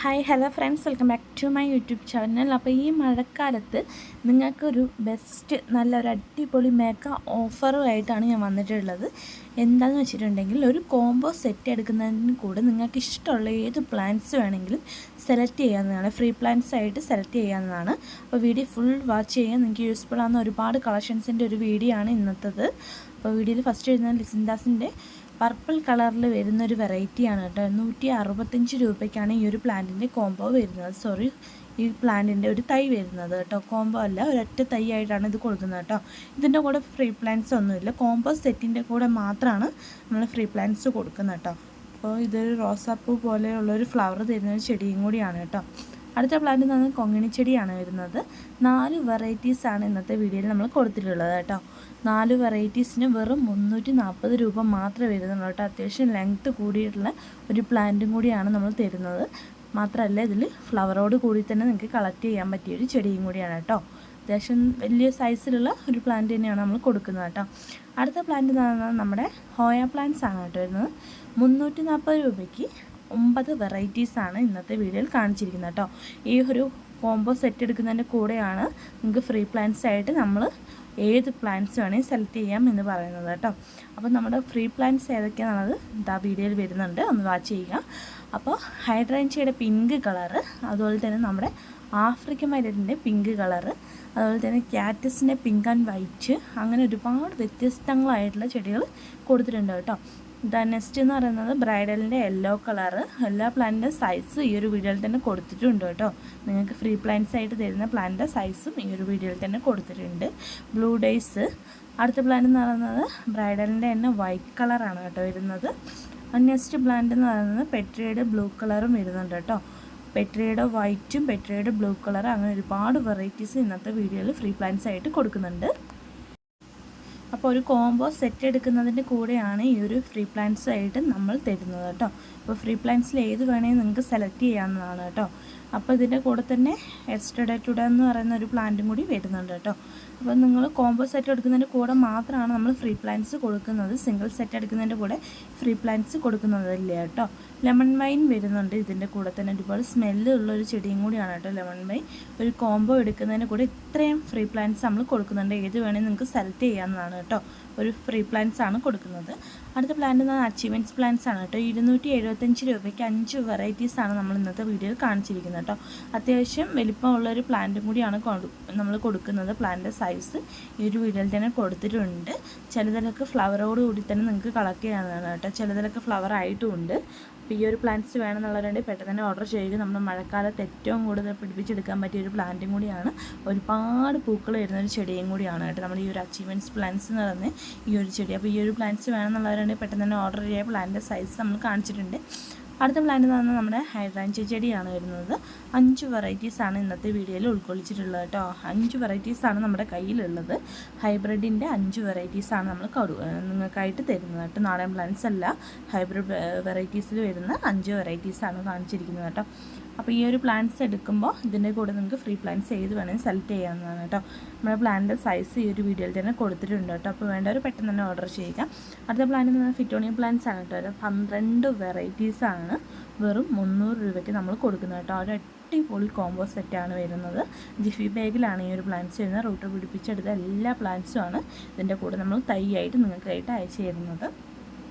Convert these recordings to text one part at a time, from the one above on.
Hi hello friends, welcome back to my YouTube channel. അപ്പോൾ ഈ മഴക്കാലത്ത് നിങ്ങൾക്കൊരു ബെസ്റ്റ് നല്ലൊരു അടിപൊളി മേക്ക ഓഫറുമായിട്ടാണ് ഞാൻ വന്നിട്ടുള്ളത്. എന്താണെന്ന് വെച്ചിട്ടുണ്ടെങ്കിൽ, ഒരു കോംബോ സെറ്റ് എടുക്കുന്നതിന് കൂടെ നിങ്ങൾക്ക് ഇഷ്ടമുള്ള ഏത് പ്ലാൻസ് വേണമെങ്കിലും സെലക്ട് ചെയ്യാവുന്നതാണ്. ഫ്രീ പ്ലാൻസ് ആയിട്ട് സെലക്ട് ചെയ്യാവുന്നതാണ്. അപ്പോൾ വീഡിയോ ഫുൾ വാച്ച് ചെയ്യാൻ നിങ്ങൾക്ക് യൂസ്ഫുൾ ആകുന്ന ഒരുപാട് കളക്ഷൻസിൻ്റെ ഒരു വീഡിയോ ആണ് ഇന്നത്തേത്. അപ്പോൾ വീഡിയോയിൽ ഫസ്റ്റ് വരുന്നത് ലിസിൻഡാസിൻ്റെ പർപ്പിൾ കളറിൽ വരുന്നൊരു വെറൈറ്റിയാണ് കേട്ടോ. 165 രൂപയ്ക്കാണ് ഈ ഒരു പ്ലാന്റിൻ്റെ കോംബോ വരുന്നത്. ഈ പ്ലാന്റിൻ്റെ ഒരു തൈ വരുന്നത് കേട്ടോ. കോംബോ അല്ല, ഒരൊറ്റ തൈ ആയിട്ടാണ് ഇത് കൊടുക്കുന്നത് കേട്ടോ. ഇതിൻ്റെ കൂടെ ഫ്രീ പ്ലാന്റ്സ് ഒന്നുമില്ല. കോംബോ സെറ്റിൻ്റെ കൂടെ മാത്രമാണ് നമ്മൾ ഫ്രീ പ്ലാന്റ്സ് കൊടുക്കുന്നത് കേട്ടോ. അപ്പോൾ ഇതൊരു റോസാപ്പൂ പോലെയുള്ളൊരു ഫ്ലവർ തരുന്നൊരു ചെടിയും കൂടിയാണ് കേട്ടോ. അടുത്ത പ്ലാന്റ് എന്ന് പറഞ്ഞാൽ കൊങ്ങിണി ചെടിയാണ് വരുന്നത്. 4 വെറൈറ്റീസാണ് ഇന്നത്തെ വീഡിയോയിൽ നമ്മൾ കൊടുത്തിട്ടുള്ളത് കേട്ടോ. 4 വെറൈറ്റീസിന് വെറും 340 രൂപ മാത്രമേ വരുന്നുള്ളൂ കേട്ടോ. അത്യാവശ്യം ലെങ്ത്ത് കൂടിയിട്ടുള്ള ഒരു പ്ലാന്റും കൂടിയാണ് നമ്മൾ തരുന്നത്. മാത്രമല്ല, ഇതിൽ ഫ്ലവറോട് കൂടി തന്നെ നിങ്ങൾക്ക് കളക്ട് ചെയ്യാൻ പറ്റിയൊരു ചെടിയും കൂടിയാണ് കേട്ടോ. അത്യാവശ്യം വലിയ സൈസിലുള്ള ഒരു പ്ലാന്റ് തന്നെയാണ് നമ്മൾ കൊടുക്കുന്നത് കേട്ടോ. അടുത്ത പ്ലാന്റ് എന്ന് പറഞ്ഞാൽ നമ്മുടെ ഹോയ പ്ലാന്റ്സ് ആണ് കേട്ടോ വരുന്നത്. 340 രൂപയ്ക്ക് 9 വെറൈറ്റീസാണ് ഇന്നത്തെ വീഡിയോയിൽ കാണിച്ചിരിക്കുന്നത് കേട്ടോ. ഈ ഒരു കോംബോ സെറ്റ് എടുക്കുന്നതിൻ്റെ കൂടെയാണ് നിങ്ങൾക്ക് ഫ്രീ പ്ലാന്റ്സ് ആയിട്ട് നമ്മൾ ഏത് പ്ലാന്റ്സ് വേണമെങ്കിൽ സെലക്ട് ചെയ്യാം എന്ന് പറയുന്നത് കേട്ടോ. അപ്പോൾ നമ്മുടെ ഫ്രീ പ്ലാന്റ്സ് ഏതൊക്കെയാണെന്നുള്ളത് ഇതാ വീഡിയോയിൽ വരുന്നുണ്ട്, ഒന്ന് വാച്ച് ചെയ്യുക. അപ്പോൾ ഹൈഡ്രേഞ്ചിയുടെ പിങ്ക് കളറ്, അതുപോലെ തന്നെ നമ്മുടെ ആഫ്രിക്കൻ വയലറ്റിൻ്റെ പിങ്ക് കളറ്, അതുപോലെ തന്നെ ക്യാറ്റസിൻ്റെ പിങ്ക് ആൻഡ് വൈറ്റ്, അങ്ങനെ ഒരുപാട് വ്യത്യസ്തങ്ങളായിട്ടുള്ള ചെടികൾ കൊടുത്തിട്ടുണ്ട് കേട്ടോ. നെക്സ്റ്റ് എന്ന് പറയുന്നത് ബ്രൈഡലിൻ്റെ യെല്ലോ കളറ്. എല്ലാ പ്ലാന്റിൻ്റെ സൈസ് ഈ ഒരു വീഡിയോയിൽ തന്നെ കൊടുത്തിട്ടുണ്ട് കേട്ടോ. നിങ്ങൾക്ക് ഫ്രീ പ്ലാന്റ്സ് ആയിട്ട് തരുന്ന പ്ലാന്റിൻ്റെ സൈസും ഈ ഒരു വീഡിയോയിൽ തന്നെ കൊടുത്തിട്ടുണ്ട്. Blue days. അടുത്ത പ്ലാന്റ് എന്ന് പറയുന്നത് ബ്രൈഡലിൻ്റെ തന്നെ വൈറ്റ് കളറാണ് കേട്ടോ വരുന്നത്. നെക്സ്റ്റ് പ്ലാന്റ് എന്ന് പറയുന്നത് പെട്രിയുടെ ബ്ലൂ കളറും വരുന്നുണ്ട് കേട്ടോ. പെട്രിയുടെ വൈറ്റും പെട്രിയുടെ ബ്ലൂ കളറും, അങ്ങനെ ഒരുപാട് വെറൈറ്റീസ് ഇന്നത്തെ വീഡിയോയിൽ ഫ്രീ പ്ലാന്റ്സ് ആയിട്ട് കൊടുക്കുന്നുണ്ട്. അപ്പോൾ ഒരു കോംബോ സെറ്റ് എടുക്കുന്നതിൻ്റെ കൂടെയാണ് ഈ ഒരു ഫ്രീ പ്ലാന്റ്സ് ആയിട്ട് നമ്മൾ തരുന്നത് കേട്ടോ. അപ്പോൾ ഫ്രീ പ്ലാന്റ്സിൽ ഏത് വേണമെങ്കിൽ നിങ്ങൾക്ക് സെലക്ട് ചെയ്യാവുന്നതാണ് കേട്ടോ. അപ്പോൾ ഇതിൻ്റെ കൂടെ തന്നെ എസ്റ്റർഡേ ടുഡേ എന്ന് പറയുന്ന ഒരു പ്ലാന്റും കൂടി വരുന്നുണ്ട് കേട്ടോ. അപ്പോൾ നിങ്ങൾ കോംബോ സെറ്റ് എടുക്കുന്നതിൻ്റെ കൂടെ മാത്രമാണ് നമ്മൾ ഫ്രീ പ്ലാന്റ്സ് കൊടുക്കുന്നത്. സിംഗിൾ സെറ്റ് എടുക്കുന്നതിൻ്റെ കൂടെ ഫ്രീ പ്ലാന്റ്സ് കൊടുക്കുന്നതില്ല കേട്ടോ. ലെമൺ വൈൻ വരുന്നുണ്ട് ഇതിൻ്റെ കൂടെ തന്നെ. ഒരുപാട് സ്മെല്ല് ഉള്ളൊരു ചെടിയും കൂടിയാണ് കേട്ടോ ലെമൺ വൈൻ. ഒരു കോംബോ എടുക്കുന്നതിൻ്റെ കൂടെ ഇത്രയും ഫ്രീ പ്ലാന്റ്സ് നമ്മൾ കൊടുക്കുന്നുണ്ട്. ഏത് വേണമെങ്കിൽ നിങ്ങൾക്ക് സെലക്ട് ചെയ്യാവുന്നതാണ് കേട്ടോ. ഒരു ഫ്രീ പ്ലാന്റ്സ് ആണ് കൊടുക്കുന്നത്. അടുത്ത പ്ലാന്റ് എന്ന് പറഞ്ഞാൽ അച്ചീവ്മെൻറ്റ്സ് പ്ലാന്റ്സ് ആണ് കേട്ടോ. 275 രൂപയ്ക്ക് 5 വെറൈറ്റീസാണ് നമ്മൾ ഇന്നത്തെ വീഡിയോയിൽ കാണിച്ചിരിക്കുന്നത് കേട്ടോ. അത്യാവശ്യം വലിപ്പമുള്ളൊരു പ്ലാന്റും കൂടിയാണ് നമ്മൾ കൊടുക്കുന്നത്. പ്ലാന്റിൻ്റെ സൈസ് ഈ ഒരു വീഡിയോയിൽ തന്നെ കൊടുത്തിട്ടുണ്ട്. ചിലതിലൊക്കെ ഫ്ലവറോട് കൂടി തന്നെ നിങ്ങൾക്ക് കളക്ട് ചെയ്യാവുന്നതാണ് കേട്ടോ. ചിലതിലൊക്കെ ഫ്ലവർ ആയിട്ടും ഉണ്ട്. അപ്പോൾ ഈ ഒരു പ്ലാന്റ്സ് വേണമെന്നുള്ളവരുണ്ടെങ്കിൽ പെട്ടെന്ന് തന്നെ ഓർഡർ ചെയ്യുക. നമ്മുടെ മഴക്കാലത്ത് ഏറ്റവും കൂടുതൽ പിടിപ്പിച്ചെടുക്കാൻ പറ്റിയ ഒരു പ്ലാന്റും കൂടിയാണ്. ഒരുപാട് പൂക്കൾ വരുന്നൊരു ചെടിയും കൂടിയാണ് കേട്ടോ നമ്മുടെ ഈ ഒരു അച്ചീവ്മെൻറ്റ്സ് പ്ലാന്റ്സ് എന്ന് പറഞ്ഞ് ഈ ഒരു ചെടി. അപ്പോൾ ഈ ഒരു പ്ലാന്റ്സ് വേണമെന്നുള്ളവരുണ്ടെങ്കിൽ പെട്ടെന്ന് തന്നെ ഓർഡർ ചെയ്യുക. പ്ലാന്റിൻ്റെ സൈസ് നമ്മൾ കാണിച്ചിട്ടുണ്ട്. അടുത്ത പ്ലാന്റ് എന്ന് പറഞ്ഞാൽ നമ്മുടെ ഹൈഡ്രാഞ്ച ചെടിയാണ് വരുന്നത്. 5 വെറൈറ്റീസാണ് ഇന്നത്തെ വീഡിയോയിൽ ഉൾക്കൊള്ളിച്ചിട്ടുള്ളത് കേട്ടോ. 5 വെറൈറ്റീസാണ് നമ്മുടെ കയ്യിലുള്ളത്. ഹൈബ്രിഡിൻ്റെ 5 വെറൈറ്റീസാണ് നമ്മൾ നിങ്ങൾക്കായിട്ട് തരുന്നത് കേട്ടോ. നാടൻ പ്ലാന്റ്സ് അല്ല, ഹൈബ്രിഡ് വെറൈറ്റീസിൽ വരുന്ന 5 വെറൈറ്റീസാണ് കാണിച്ചിരിക്കുന്നത് കേട്ടോ. അപ്പോൾ ഈ ഒരു പ്ലാന്റ്സ് എടുക്കുമ്പോൾ ഇതിൻ്റെ കൂടെ നിങ്ങൾക്ക് ഫ്രീ പ്ലാന്റ്സ് ഏത് വേണമെങ്കിൽ സെലക്ട് ചെയ്യാവുന്നതാണ് കേട്ടോ. നമ്മുടെ പ്ലാന്റിൻ്റെ സൈസ് ഈ ഒരു വീഡിയോയിൽ തന്നെ കൊടുത്തിട്ടുണ്ട് കേട്ടോ. അപ്പോൾ വേണ്ടവർ പെട്ടെന്ന് തന്നെ ഓർഡർ ചെയ്യുക. അടുത്ത പ്ലാന്റ് എന്ന് പറഞ്ഞാൽ ഫിറ്റോണിയ പ്ലാന്റ്സ് ആണ് കേട്ടോ. 12 വെറൈറ്റീസാണ് വെറും 300 രൂപയ്ക്ക് നമ്മൾ കൊടുക്കുന്നത് കേട്ടോ. ഒരു അടിപൊളി കോംബോ സെറ്റാണ് വരുന്നത്. ജിഫി ബാഗിലാണ് ഈ ഒരു പ്ലാന്റ്സ് വരുന്നത്. റൂട്ട് പിടിപ്പിച്ചെടുത്ത എല്ലാ പ്ലാന്റ്സും ആണ് ഇതിൻ്റെ കൂടെ നമ്മൾ തൈയായിട്ട് നിങ്ങൾക്കായിട്ട് അയച്ചു തരുന്നത്.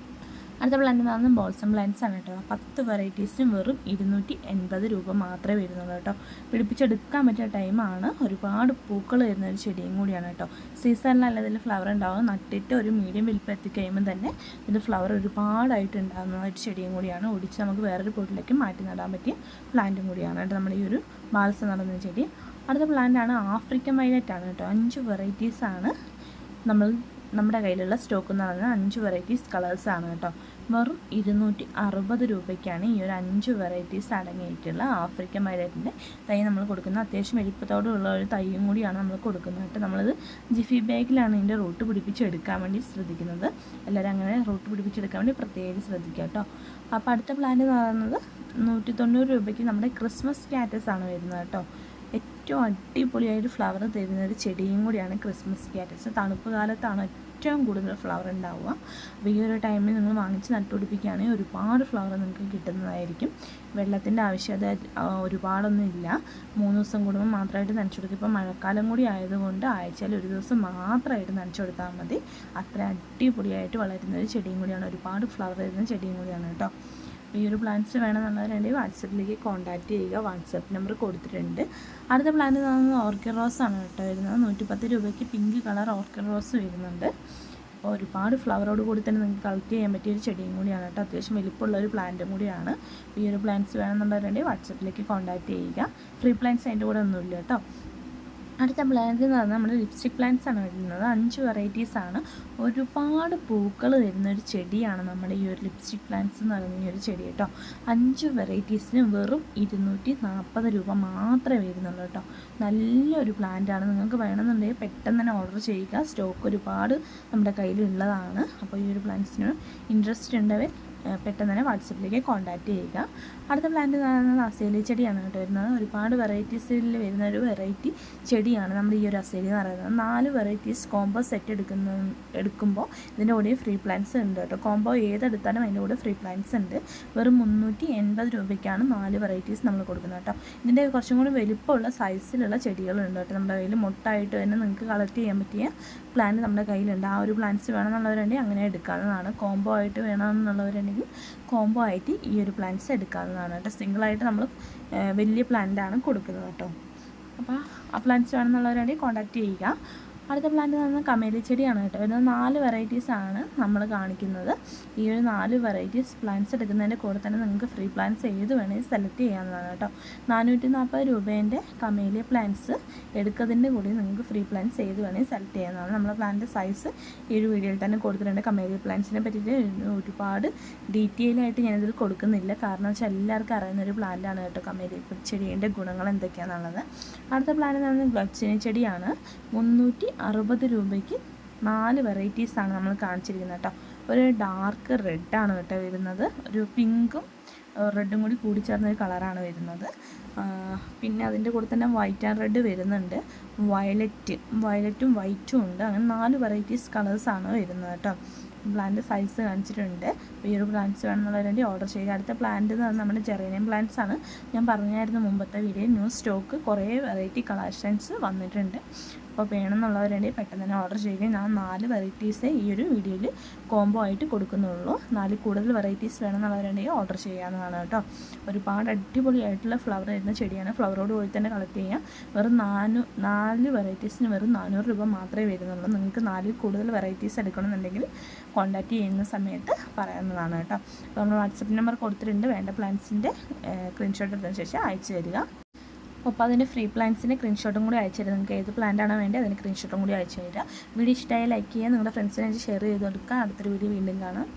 അടുത്ത പ്ലാന്റ് എന്ന് പറഞ്ഞാൽ ബോൾസം പ്ലാന്റ്സ് ആണ് കേട്ടോ. 10 വെറൈറ്റീസിനും വെറും 280 രൂപ മാത്രമേ വരുന്നുള്ളൂ കേട്ടോ. പിടിപ്പിച്ചെടുക്കാൻ പറ്റിയ ടൈമാണ്. ഒരുപാട് പൂക്കൾ വരുന്ന ഒരു ചെടിയും കൂടിയാണ് കേട്ടോ. സീസണിലല്ല ഇതിൽ ഫ്ലവർ ഉണ്ടാവും. നട്ടിട്ട് ഒരു മീഡിയം വലിപ്പം എത്തിക്കഴിയുമ്പോൾ തന്നെ ഇത് ഫ്ലവർ ഒരുപാടായിട്ട് ഉണ്ടാകുന്ന ഒരു ചെടിയും കൂടിയാണ്. ഒടിച്ച് നമുക്ക് വേറൊരു പോട്ടിലേക്ക് മാറ്റി നടാൻ പറ്റിയ പ്ലാന്റും കൂടിയാണ് കേട്ടോ നമ്മുടെ ഈ ഒരു ബാൾസം നടന്ന ചെടി. അടുത്ത പ്ലാന്റാണ് ആഫ്രിക്കൻ വയലറ്റ് ആണ് കേട്ടോ. 5 വെറൈറ്റീസാണ് നമ്മുടെ കയ്യിലുള്ള സ്റ്റോക്ക് എന്ന് പറഞ്ഞാൽ 5 വെറൈറ്റീസ് കളേഴ്സാണ് കേട്ടോ. വെറും 260 രൂപയ്ക്കാണ് ഈ ഒരു 5 വെറൈറ്റീസ് അടങ്ങിയിട്ടുള്ള ആഫ്രിക്കൻ വയലറ്റിൻ്റെ തൈ നമ്മൾ കൊടുക്കുന്നത്. അത്യാവശ്യം വലിപ്പത്തോടുള്ള ഒരു തൈയും കൂടിയാണ് നമ്മൾ കൊടുക്കുന്നത് കേട്ടോ. നമ്മളിത് ജിഫി ബാഗിലാണ് ഇതിൻ്റെ റൂട്ട് പിടിപ്പിച്ചെടുക്കാൻ വേണ്ടി ശ്രദ്ധിക്കുന്നത്. എല്ലാവരും അങ്ങനെ റൂട്ട് പിടിപ്പിച്ചെടുക്കാൻ വേണ്ടി പ്രത്യേകം ശ്രദ്ധിക്കുക കേട്ടോ. അപ്പോൾ അടുത്ത പ്ലാന്റ് എന്ന് പറയുന്നത് 190 രൂപയ്ക്ക് നമ്മുടെ ക്രിസ്മസ് ക്യാറ്റസ് ആണ് വരുന്നത് കേട്ടോ. ഏറ്റവും അടിപൊളിയായിട്ട് ഫ്ലവർ തരുന്ന ഒരു ചെടിയും കൂടിയാണ് ക്രിസ്മസ് ക്യാറ്റസ്. തണുപ്പ് കാലത്താണ് ഏറ്റവും കൂടുതൽ ഫ്ലവർ ഉണ്ടാവുക. അപ്പോൾ ഈ ഒരു ടൈമിൽ നിങ്ങൾ വാങ്ങിച്ച് നട്ടുപിടിപ്പിക്കുകയാണെങ്കിൽ ഒരുപാട് ഫ്ലവർ നിങ്ങൾക്ക് കിട്ടുന്നതായിരിക്കും. വെള്ളത്തിൻ്റെ ആവശ്യകത ഒരുപാടൊന്നും ഇല്ല. 3 ദിവസം കൂടുമ്പോൾ മാത്രമായിട്ട് നനച്ചു കൊടുക്കുക. ഇപ്പോൾ മഴക്കാലം കൂടി ആയതുകൊണ്ട് ആഴ്ചയിൽ ഒരു ദിവസം മാത്രമായിട്ട് നനച്ചു കൊടുത്താൽ മതി. അത്ര അടിപൊളിയായിട്ട് വളരുന്ന ഒരു ചെടിയും കൂടിയാണ്, ഒരുപാട് ഫ്ലവർ വരുന്ന ചെടിയും കൂടിയാണ് കേട്ടോ. ഈ ഒരു പ്ലാന്റ്സ് വേണമെന്നുള്ളവരുണ്ടെങ്കിൽ വാട്സപ്പിലേക്ക് കോൺടാക്റ്റ് ചെയ്യുക. വാട്സപ്പ് നമ്പർ കൊടുത്തിട്ടുണ്ട്. അടുത്ത പ്ലാന്റ് ഓർക്കിഡ് റോസ് ആണ് കേട്ടോ വരുന്നത്. 110 രൂപയ്ക്ക് പിങ്ക് കളർ ഓർക്കിഡ് റോസ് വരുന്നുണ്ട്. അപ്പോൾ ഒരുപാട് ഫ്ലവറോട് കൂടി തന്നെ നിങ്ങൾക്ക് കളക്ട് ചെയ്യാൻ പറ്റിയൊരു ചെടിയും കൂടിയാണ് കേട്ടോ. അത്യാവശ്യം വലിപ്പമുള്ള ഒരു പ്ലാന്റും കൂടിയാണ്. ഈ ഒരു പ്ലാന്റ്സ് വേണമെന്നുള്ളവരുണ്ടെങ്കിൽ വാട്സപ്പിലേക്ക് കോൺടാക്റ്റ് ചെയ്യുക. ഫ്രീ പ്ലാന്റ്സ് അതിൻ്റെ കൂടെ ഒന്നുമില്ല കേട്ടോ. അടുത്ത പ്ലാന്റ് എന്ന് പറഞ്ഞാൽ നമ്മുടെ ലിപ്സ്റ്റിക് പ്ലാന്റ്സ് ആണ് വരുന്നത്. 5 വെറൈറ്റീസാണ്. ഒരുപാട് പൂക്കൾ വരുന്ന ഒരു ചെടിയാണ് നമ്മുടെ ഈ ഒരു ലിപ്സ്റ്റിക് പ്ലാന്റ്സ് എന്ന് പറയുന്ന ഈ ഒരു ചെടി കേട്ടോ. 5 വെറൈറ്റീസിന് വെറും 240 രൂപ മാത്രമേ വരുന്നുള്ളൂ കേട്ടോ. നല്ലൊരു പ്ലാന്റാണ്. നിങ്ങൾക്ക് വേണമെന്നുണ്ടെങ്കിൽ പെട്ടെന്ന് തന്നെ ഓർഡർ ചെയ്യുക. സ്റ്റോക്ക് ഒരുപാട് നമ്മുടെ കയ്യിലുള്ളതാണ്. അപ്പോൾ ഈ ഒരു പ്ലാന്റ്സിന് ഇൻട്രസ്റ്റ് ഉണ്ടവർ പെട്ടെന്ന് തന്നെ വാട്സപ്പിലേക്ക് കോൺടാക്റ്റ് ചെയ്യുക. അടുത്ത പ്ലാന്റ് എന്ന് പറയുന്നത് അസേലി ചെടിയാണ് കേട്ടോ വരുന്നത്. ഒരുപാട് വെറൈറ്റീസിൽ വരുന്ന ഒരു വെറൈറ്റി ചെടിയാണ് നമ്മുടെ ഈ ഒരു അസേലി എന്ന് പറയുന്നത്. 4 വെറൈറ്റീസ് കോംബോ സെറ്റ് എടുക്കുമ്പോൾ ഇതിൻ്റെ കൂടെ ഫ്രീ പ്ലാന്റ്സ് ഉണ്ട് കേട്ടോ. കോംബോ ഏതെടുത്താലും അതിൻ്റെ കൂടെ ഫ്രീ പ്ലാന്റ്സ് ഉണ്ട്. വെറും 380 രൂപയ്ക്കാണ് 4 വെറൈറ്റീസ് നമ്മൾ കൊടുക്കുന്നത് കേട്ടോ. ഇതിൻ്റെ കുറച്ചും കൂടി വലിപ്പമുള്ള സൈസിലുള്ള ചെടികളുണ്ട് കേട്ടോ. നമ്മുടെ കയ്യിൽ മൊട്ടായിട്ട് തന്നെ നിങ്ങൾക്ക് കളക്ട് ചെയ്യാൻ പറ്റിയ പ്ലാന്റ് നമ്മുടെ കയ്യിലുണ്ട്. ആ ഒരു പ്ലാന്റ്സ് വേണമെന്നുള്ളവരുണ്ടെങ്കിൽ അങ്ങനെ എടുക്കാവുന്നതാണ്. കോംബോ ആയിട്ട് വേണമെന്നുള്ളവരുണ്ടെങ്കിൽ കോംബോ ആയിട്ട് ഈ ഒരു പ്ലാന്റ്സ് എടുക്കാവുന്നതാണ് കേട്ടോ. സിംഗിളായിട്ട് നമ്മൾ വലിയ പ്ലാന്റാണ് കൊടുക്കുന്നത് കേട്ടോ. അപ്പോൾ ആ പ്ലാന്റ്സ് വേണമെന്നുള്ളവരുണ്ടെങ്കിൽ കോൺടാക്റ്റ് ചെയ്യുക. അടുത്ത പ്ലാന്റ് എന്ന് പറഞ്ഞാൽ കമേലി ചെടിയാണ് കേട്ടോ. വരുന്നത് 4 വെറൈറ്റീസാണ് നമ്മൾ കാണിക്കുന്നത്. ഈ ഒരു 4 വെറൈറ്റീസ് പ്ലാന്റ്സ് എടുക്കുന്നതിൻ്റെ കൂടെ തന്നെ നിങ്ങൾക്ക് ഫ്രീ പ്ലാന്റ്സ് ഏത് വേണമെങ്കിൽ സെലക്ട് ചെയ്യാവുന്നതാണ് കേട്ടോ. 440 രൂപേൻ്റെ കമേലിയ പ്ലാന്റ്സ് എടുക്കുന്നതിൻ്റെ കൂടി നിങ്ങൾക്ക് ഫ്രീ പ്ലാന്റ്സ് ഏത് വേണമെങ്കിൽ സെലക്ട് ചെയ്യാവുന്നതാണ്. നമ്മളെ പ്ലാന്റ് സൈസ് ഈ ഒരു വീഡിയോയിൽ തന്നെ കൊടുത്തിട്ടുണ്ട്. കമേലിയ പ്ലാന്റ്സിനെ പറ്റിയിട്ട് ഒരുപാട് ഡീറ്റെയിൽ ആയിട്ട് ഞാനിതിൽ കൊടുക്കുന്നില്ല. കാരണം വെച്ചാൽ എല്ലാവർക്കും അറിയുന്നൊരു പ്ലാന്റാണ് കേട്ടോ കമേലിയ ചെടീൻ്റെ ഗുണങ്ങൾ എന്തൊക്കെയാണെന്നുള്ളത്. അടുത്ത പ്ലാന്റ് എന്ന് പറഞ്ഞാൽ ഗ്ലച്ചിനി ചെടിയാണ്. 360 രൂപയ്ക്ക് 4 വെറൈറ്റീസാണ് നമ്മൾ കാണിച്ചിരിക്കുന്നത് കേട്ടോ. ഒരു ഡാർക്ക് റെഡാണ് കേട്ടോ വരുന്നത്. ഒരു പിങ്കും റെഡും കൂടി കൂടിച്ചേർന്നൊരു കളറാണ് വരുന്നത്. പിന്നെ അതിൻ്റെ കൂടെ തന്നെ വൈറ്റ് ആൻഡ് റെഡ് വരുന്നുണ്ട്. വയലറ്റും വൈറ്റും ഉണ്ട്. അങ്ങനെ 4 വെറൈറ്റീസ് കളേഴ്സാണ് വരുന്നത് കേട്ടോ. പ്ലാന്റ് സൈസ് കാണിച്ചിട്ടുണ്ട്. അപ്പോൾ ഈ ഒരു പ്ലാന്റ്സ് വേണമെന്നുള്ളവരുടെ ഓർഡർ ചെയ്യുക. അടുത്ത പ്ലാന്റ് എന്ന് പറഞ്ഞാൽ നമ്മുടെ ജെറേനിയം പ്ലാന്റ്സ് ആണ്. ഞാൻ പറഞ്ഞായിരുന്നു മുമ്പത്തെ വീഡിയോയിൽ ന്യൂ സ്റ്റോക്ക് കുറേ വെറൈറ്റി കളക്ഷൻസ് വന്നിട്ടുണ്ട്. അപ്പോൾ വേണമെന്നുള്ളവരുണ്ടെങ്കിൽ പെട്ടെന്ന് തന്നെ ഓർഡർ ചെയ്യുക. ഞാൻ 4 വെറൈറ്റീസേ ഈ ഒരു വീഡിയോയിൽ കോംബോ ആയിട്ട് കൊടുക്കുന്നുള്ളൂ. 4 കൂടുതൽ വെറൈറ്റീസ് വേണമെന്നുള്ളവരുണ്ടെങ്കിൽ ഓർഡർ ചെയ്യാവുന്നതാണ് കേട്ടോ. ഒരുപാട് അടിപൊളിയായിട്ടുള്ള ഫ്ലവർ വരുന്ന ചെടിയാണ്. ഫ്ലവറോട് കൂടി തന്നെ കളക്ട് ചെയ്യാം. വെറും 4 വെറൈറ്റീസിന് വെറും 400 രൂപ മാത്രമേ വരുന്നുള്ളൂ. നിങ്ങൾക്ക് 4 കൂടുതൽ വെറൈറ്റീസ് എടുക്കണമെന്നുണ്ടെങ്കിൽ കോൺടാക്റ്റ് ചെയ്യുന്ന സമയത്ത് പറയാവുന്നതാണ് കേട്ടോ. അപ്പോൾ നമ്മൾ വാട്സപ്പ് നമ്പർ കൊടുത്തിട്ടുണ്ട്. വേണ്ട പ്ലാൻസിൻ്റെ സ്ക്രീൻഷോട്ട് എടുത്തതിന് ശേഷം അയച്ചു തരിക. അപ്പോൾ അതിൻ്റെ ഫ്രീ പ്ലാന്റ്സിൻ്റെ സ്ക്രീൻഷോട്ടും കൂടി അയച്ചു തരിക. നിങ്ങൾക്ക് ഏത് പ്ലാന്റാണോ വേണ്ടത് അതിന് സ്ക്രീൻഷോട്ടും കൂടി അയച്ചു തരിക. വീഡിയോ ഇഷ്ടമായി ലൈക്ക് ചെയ്യുക. നിങ്ങളുടെ ഫ്രണ്ട്സിനെ ഷെയർ ചെയ്ത് കൊടുക്കുക. അടുത്തൊരു വീഡിയോ വീണ്ടും കാണാം.